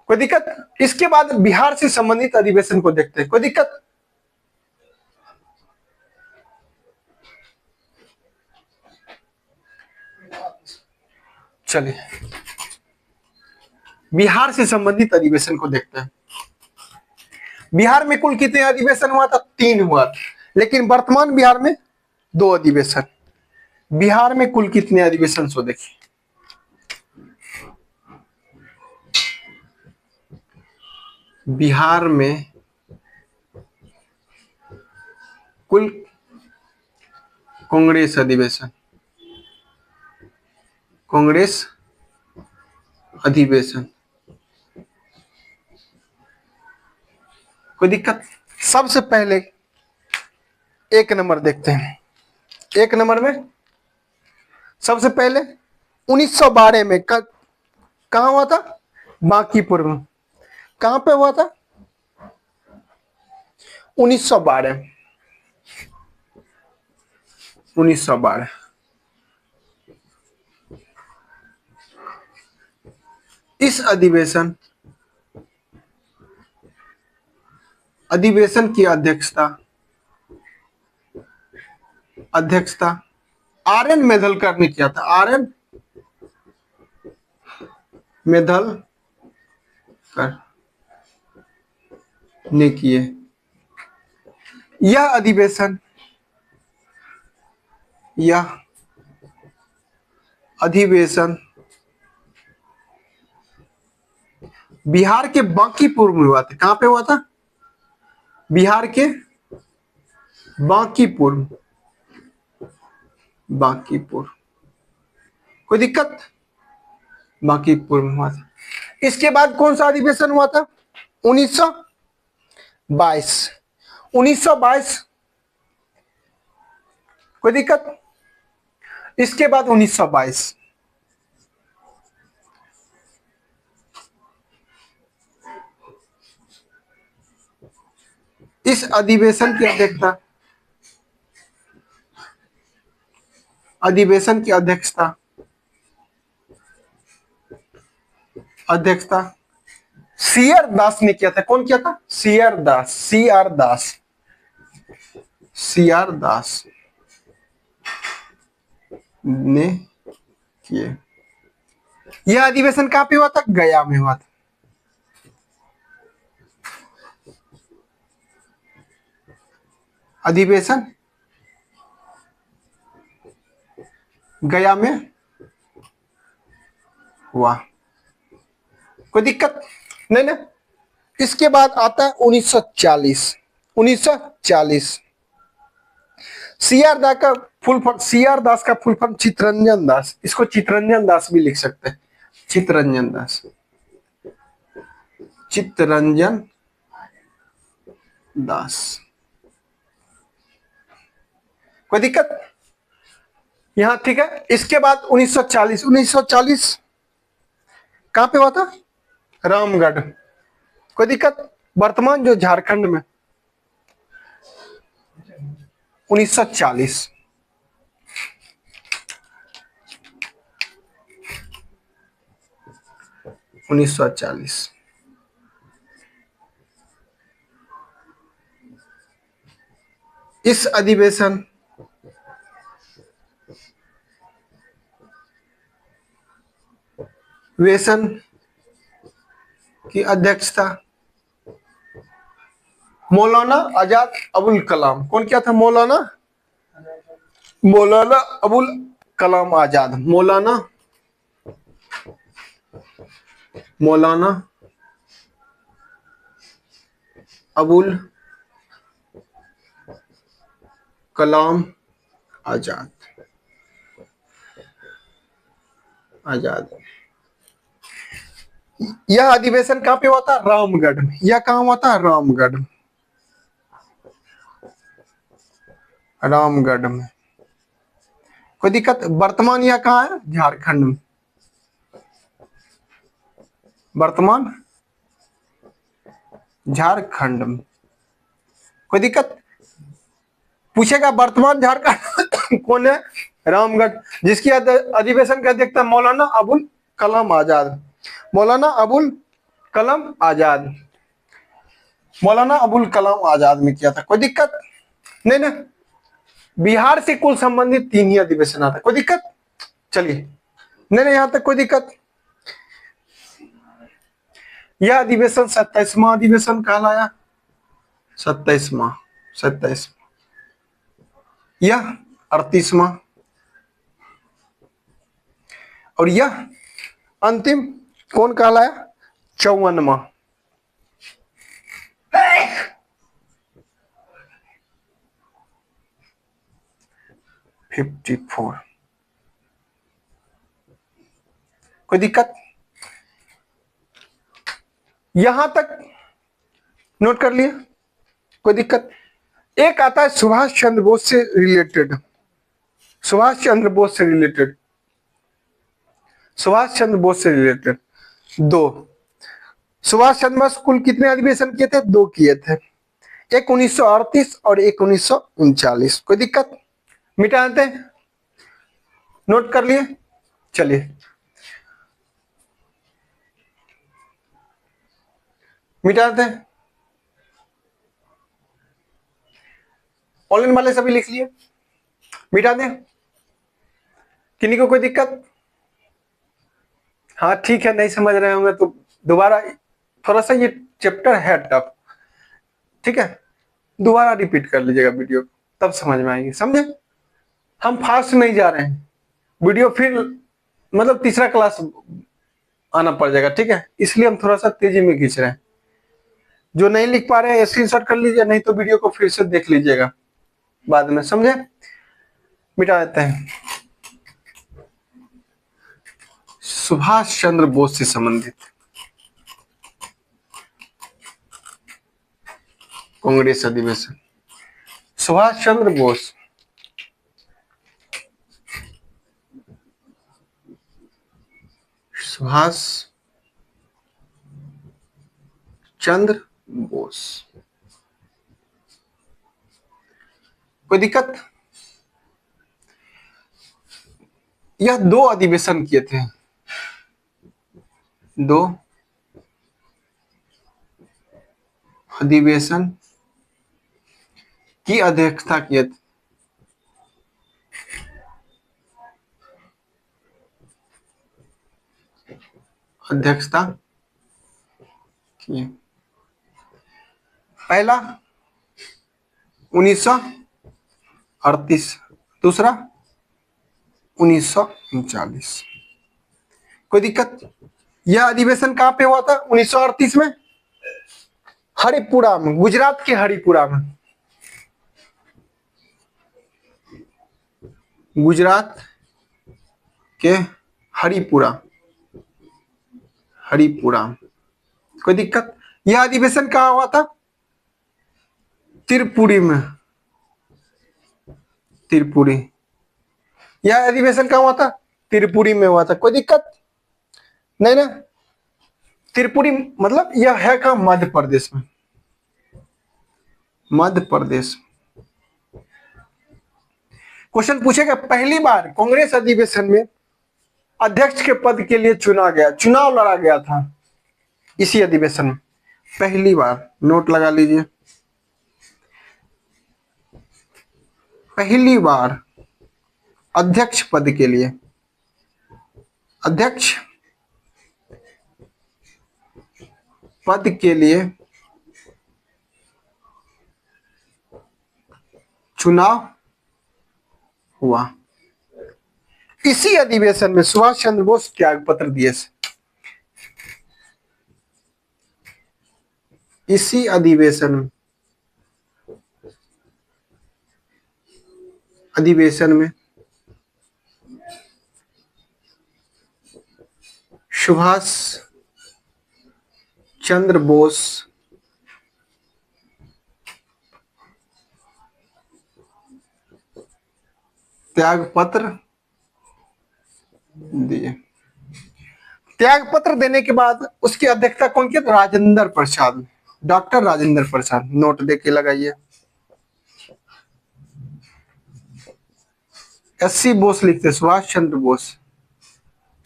कोई दिक्कत? इसके बाद बिहार से संबंधित अधिवेशन को देखते हैं। कोई दिक्कत? चलिए, बिहार से संबंधित अधिवेशन को देखते हैं। बिहार में कुल कितने अधिवेशन हुआ था? 3 हुआ था। लेकिन वर्तमान बिहार में 2 अधिवेशन। बिहार में कुल कितने अधिवेशन सो देखिए। बिहार में कुल कांग्रेस अधिवेशन कोई दिक्कत? सबसे पहले 1 नंबर देखते हैं। 1 नंबर में सबसे पहले 1912 में कहा हुआ था? बांकीपुर में। कहां पे हुआ था? 1912। इस अधिवेशन की अध्यक्षता आर.एन. मेघलकर ने किया था। आर.एन. मेघलकर ने किए। यह अधिवेशन बिहार के बांकीपुर में हुआ था। कहां पे हुआ था? बिहार के बांकीपुर। कोई दिक्कत? बांकीपुर में हुआ था। इसके बाद कौन सा अधिवेशन हुआ था? 1922। कोई दिक्कत? इसके बाद 1922 1922 इस अधिवेशन की अध्यक्षता अधिवेशन की अध्यक्षता अध्यक्षता सीआर दास ने किया था। कौन किया था? सीआर दास। सीआर दास ने किए। यह अधिवेशन कहां पे हुआ था? गया में हुआ था। अधिवेशन गया में हुआ। कोई दिक्कत नहीं ना। इसके बाद आता है 1940। 1940 सीआर दास का फुल फॉर्म चितरंजन दास। इसको चितरंजन दास भी लिख सकते हैं। चितरंजन दास। चितरंजन दास। कोई दिक्कत यहां? ठीक है। इसके बाद 1940 कहां पे हुआ था? रामगढ़। कोई दिक्कत? वर्तमान जो झारखंड में 1940 1940 इस अधिवेशन वेशन की अध्यक्षता मौलाना आजाद अबुल कलाम। कौन किया था? मौलाना अबुल कलाम आजाद। मौलाना अबुल कलाम आजाद। यह अधिवेशन कहां पे हुआ था? रामगढ़ में। यह कहां हुआ था? रामगढ़ में। कोई दिक्कत? वर्तमान यह कहां है? झारखंड में। वर्तमान झारखंड में। कोई दिक्कत? पूछेगा वर्तमान झारखंड कौन है? रामगढ़। जिसकी अधिवेशन की अध्यक्षता मौलाना अबुल कलाम आजाद। मौलाना अबुल कलाम आजाद। मौलाना अबुल कलाम आजाद ने किया था। कोई दिक्कत नहीं ना। बिहार से कुल संबंधित 3 ही अधिवेशन आता। कोई दिक्कत? चलिए, नहीं यहां तक कोई दिक्कत। यह अधिवेशन 27वां अधिवेशन कहलाया। 27वां यह 38वां और यह अंतिम कौन कहलाया? 54वां। 54। कोई दिक्कत? यहां तक नोट कर लिया। कोई दिक्कत? एक आता है सुभाष चंद्र बोस से रिलेटेड। सुभाष चंद्र बोस से रिलेटेड 2। सुभाष चंद्र बोस कुल कितने अधिवेशन किए थे? 2 किए थे। एक 1938 और एक 1939। कोई दिक्कत? मिटा देते हैं। नोट कर लिए। चलिए, मिटा देते हैं। ऑनलाइन वाले सभी लिख लिए। मिटा दें। किन्हीं को कोई दिक्कत? हाँ ठीक है, नहीं समझ रहे होंगे तो दोबारा, थोड़ा सा ये चैप्टर है टफ, ठीक है, दोबारा रिपीट कर लीजिएगा वीडियो, तब समझ में आएगी। समझे? हम फास्ट नहीं जा रहे हैं। वीडियो फिर मतलब तीसरा क्लास आना पड़ जाएगा, ठीक है, इसलिए हम थोड़ा सा तेजी में खींच रहे हैं। जो नहीं लिख पा रहे हैं स्क्रीनशॉट कर लीजिए, नहीं तो वीडियो को फिर से देख लीजिएगा बाद में। समझे? मिटा देते हैं। सुभाष चंद्र बोस से संबंधित कांग्रेस अधिवेशन। सुभाष चंद्र बोस सुभाष चंद्र बोस कोई दिक्कत? यह 2 अधिवेशन किए थे, 2 अधिवेशन की अध्यक्षता किए थे। अध्यक्षता किए। पहला 1938, दूसरा 1939। कोई दिक्कत? यह अधिवेशन कहां पे हुआ था 1938 में? हरिपुरा में, गुजरात के हरिपुरा में। गुजरात के हरिपुरा, हरिपुरा। कोई दिक्कत? यह अधिवेशन कहां हुआ था? त्रिपुरी में, त्रिपुरी। यह अधिवेशन कहां हुआ था? त्रिपुरी में हुआ था। कोई दिक्कत नहीं ना? त्रिपुरी मतलब यह है कहां? मध्य प्रदेश में, मध्य प्रदेश। क्वेश्चन पूछेगा पहली बार कांग्रेस अधिवेशन में अध्यक्ष के पद के लिए चुना गया, चुनाव लड़ा गया था इसी अधिवेशन में पहली बार। नोट लगा लीजिए, पहली बार अध्यक्ष पद के लिए, अध्यक्ष पद के लिए चुनाव हुआ। इसी अधिवेशन में सुभाष चंद्र बोस त्याग पत्र दिए। इसी अधिवेशन में सुभाष चंद्र बोस त्याग पत्र दिए। त्याग पत्र देने के बाद उसकी अध्यक्षता कौन किया? राजेंद्र प्रसाद, डॉक्टर राजेंद्र प्रसाद। नोट देके लगाइए। SC बोस लिखते, सुभाष चंद्र बोस।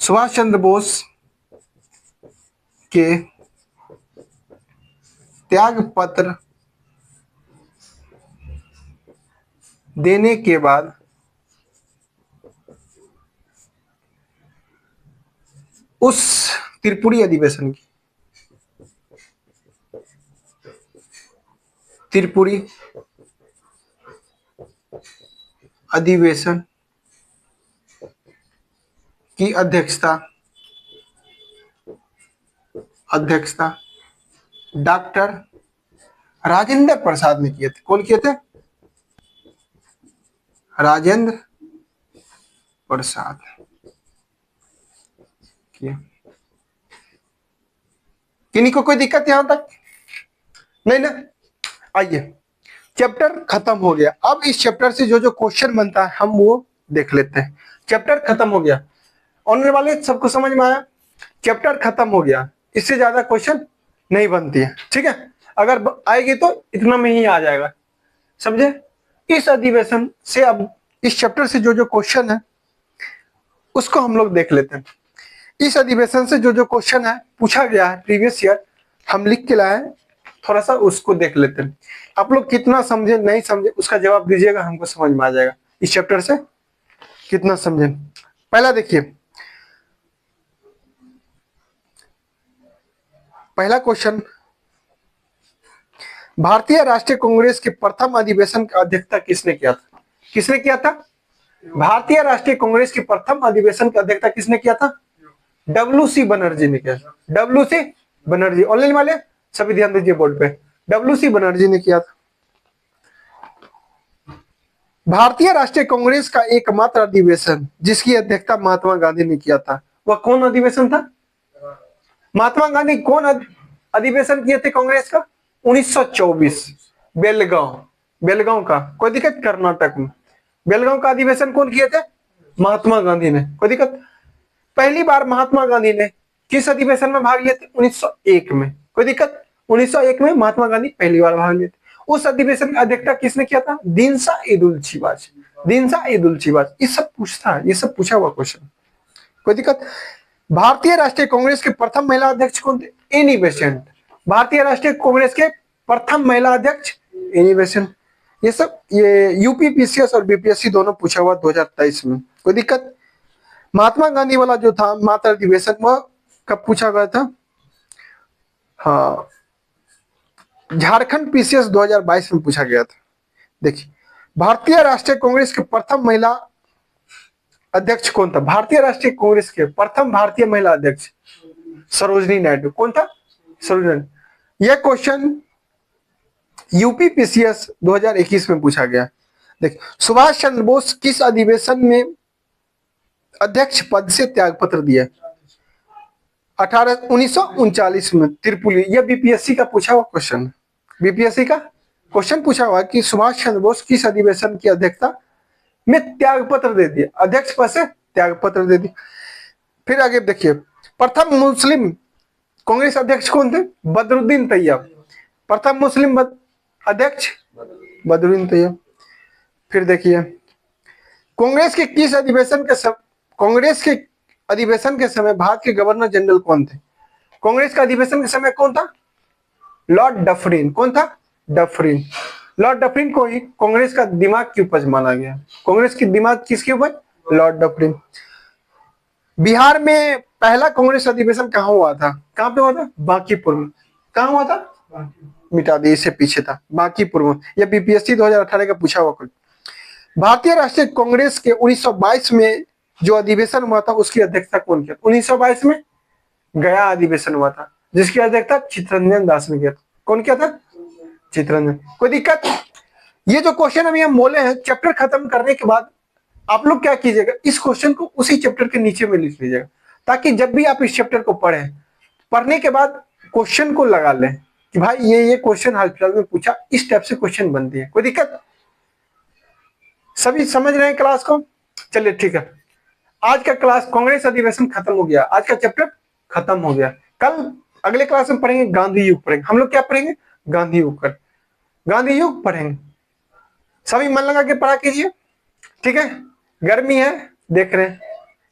सुभाष चंद्र बोस के त्याग पत्र देने के बाद उस त्रिपुरी अधिवेशन की, त्रिपुरी अधिवेशन की अध्यक्षता डॉक्टर राजेंद्र प्रसाद ने किए थे। कौन किए थे? राजेंद्र प्रसाद किए। किन्हीं को कोई दिक्कत यहां तक नहीं ना? आइए, चैप्टर खत्म हो गया। अब इस चैप्टर से जो जो क्वेश्चन बनता है हम वो देख लेते हैं। चैप्टर खत्म हो गया, आने वाले सबको समझ में आया? चैप्टर खत्म हो गया, इससे ज्यादा क्वेश्चन नहीं बनती है, ठीक है? अगर आएगी तो इतना में ही आ जाएगा, समझे? इस अधिवेशन से, अब इस चैप्टर से जो जो क्वेश्चन है उसको हम लोग देख लेते हैं। इस अधिवेशन से जो जो क्वेश्चन है पूछा गया है प्रीवियस ईयर, हम लिख के लाए, थोड़ा सा उसको देख लेते हैं। आप लोग कितना समझे नहीं समझे उसका जवाब दीजिएगा, हमको समझ में आ जाएगा इस चैप्टर से कितना समझे। पहला देखिए, पहला क्वेश्चन, भारतीय राष्ट्रीय कांग्रेस के प्रथम अधिवेशन की अध्यक्षता किसने किया था? किसने किया था? भारतीय राष्ट्रीय कांग्रेस के प्रथम अधिवेशन की अध्यक्षता किसने किया था? WC बनर्जी ने किया। WC बनर्जी, ऑनलाइन वाले सभी ध्यान दीजिए बोर्ड पे, WC बनर्जी ने किया था। भारतीय राष्ट्रीय कांग्रेस का एकमात्र अधिवेशन जिसकी अध्यक्षता महात्मा गांधी ने किया था, वह कौन अधिवेशन था? महात्मा गांधी कौन अधिवेशन किए थे कांग्रेस का? 1924, बेलगांव, बेलगांव का। कोई दिक्कत? कर्नाटक में बेलगांव का अधिवेशन कौन किए थे? महात्मा गांधी ने। कोई दिक्कत? पहली बार महात्मा गांधी ने किस अधिवेशन में भाग लिए थे? 1901 में। कोई दिक्कत? 1901 में महात्मा गांधी पहली बार भाग लिए थे। उस अधिवेशन की अध्यक्षता किसने किया था? दिनसा ईदुल चिबाज। दिनसा ईदुल चिबाज। ये सब पूछता है, ये सब पूछा हुआ क्वेश्चन, कोई दिक्कत? भारतीय राष्ट्रीय कांग्रेस के प्रथम महिला अध्यक्ष कौन थे? Annie Besant. भारतीय राष्ट्रीय कांग्रेस के प्रथम महिला अध्यक्ष एनी बेसेंट। ये सब ये यूपी पीसीएस और बीपीएससी दोनों पूछा हुआ 2023 में, कोई दिक्कत? महात्मा गांधी वाला जो था मातृ अधिवेशन, वह कब पूछा गया था? हाँ, झारखंड पीसीएस 2022 में पूछा गया था। देखिए, भारतीय राष्ट्रीय कांग्रेस के प्रथम महिला अध्यक्ष कौन था? भारतीय राष्ट्रीय कांग्रेस के प्रथम भारतीय महिला अध्यक्ष सरोजनी नायडू। कौन था? सरोजनी। यह क्वेश्चन यूपी पीसीएस 2021 में पूछा गया। देखिए, सुभाष चंद्र बोस किस अधिवेशन में अध्यक्ष पद से त्याग पत्र दिया? 1939 में त्रिपुली। यह बीपीएससी का पूछा हुआ क्वेश्चन, बीपीएससी का क्वेश्चन पूछा हुआ कि सुभाष चंद्र बोस किस अधिवेशन की अध्यक्षता में त्याग पत्र दे दिया? अध्यक्ष पद से त्याग पत्र दे दिया। फिर आगे देखिए, प्रथम मुस्लिम कांग्रेस अध्यक्ष कौन थे? बदरुद्दीन तैयब। प्रथम मुस्लिम अध्यक्ष बदरुद्दीन तैयब। फिर देखिए, कांग्रेस के किस अधिवेशन के कांग्रेस के अधिवेशन के समय भारत के गवर्नर जनरल कौन थे? कांग्रेस का अधिवेशन के समय कौन था? Lord Dufferin. कौन था? डफरिन। लॉर्ड डफरिन को ही कांग्रेस का दिमाग की उपज माना गया। कांग्रेस की दिमाग किसकी उपज? Lord Dufferin. बिहार में पहला कांग्रेस अधिवेशन कहाँ हुआ था? कहाँ पे हुआ था? बांकीपुर में। कहाँ हुआ था? मिटा दिए, इससे पीछे था, बांकीपुर में। यह बीपीएससी 2018 का पूछा हुआ कुछ। भारतीय राष्ट्रीय कांग्रेस के 1922 में जो अधिवेशन हुआ था उसकी अध्यक्षता कौन किया? 1922 में गया अधिवेशन हुआ था, जिसकी अध्यक्षता चित्तरंजन दास ने किया था। कौन किया था? चित्तरंजन। कोई दिक्कत? ये जो क्वेश्चन अभी हम बोले हैं, चैप्टर खत्म करने के बाद आप लोग क्या कीजिएगा, इस क्वेश्चन को उसी चैप्टर के नीचे में लिख लीजिएगा, ताकि जब भी आप इस चैप्टर को पढ़ें, पढ़ने के बाद क्वेश्चन को लगा लें कि भाई ये क्वेश्चन हाल फिलहाल में पूछा, इस टाइप से क्वेश्चन बनती है। कोई दिक्कत? सभी समझ रहे हैं क्लास को? चलिए ठीक है, आज का क्लास कांग्रेस अधिवेशन खत्म हो गया, आज का चैप्टर खत्म हो गया। कल अगले क्लास में पढ़ेंगे गांधी युग पढ़ेंगे। हम लोग क्या पढ़ेंगे? गांधी युग कर, गांधी युग पढ़ेंगे। सभी मन लगा के पढ़ा कीजिए, ठीक है? गर्मी है, देख रहे हैं,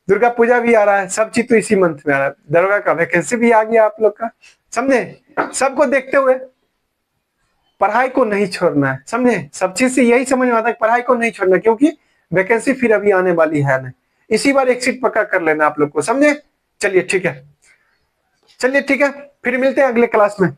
दुर्गा पूजा भी आ रहा है, सब चीज तो इसी मंथ में आ रहा है, दरोगा का वैकेंसी भी आ गया आप लोग का, समझे? सबको देखते हुए पढ़ाई को नहीं छोड़ना है, समझे? सब चीज से यही समझ में आता है, पढ़ाई को नहीं छोड़ना, क्योंकि वैकेंसी फिर अभी आने वाली है नहीं। इसी बार एक सीट पक्का कर लेना आप लोग को, समझे? चलिए ठीक है, चलिए ठीक है, फिर मिलते हैं अगले क्लास में।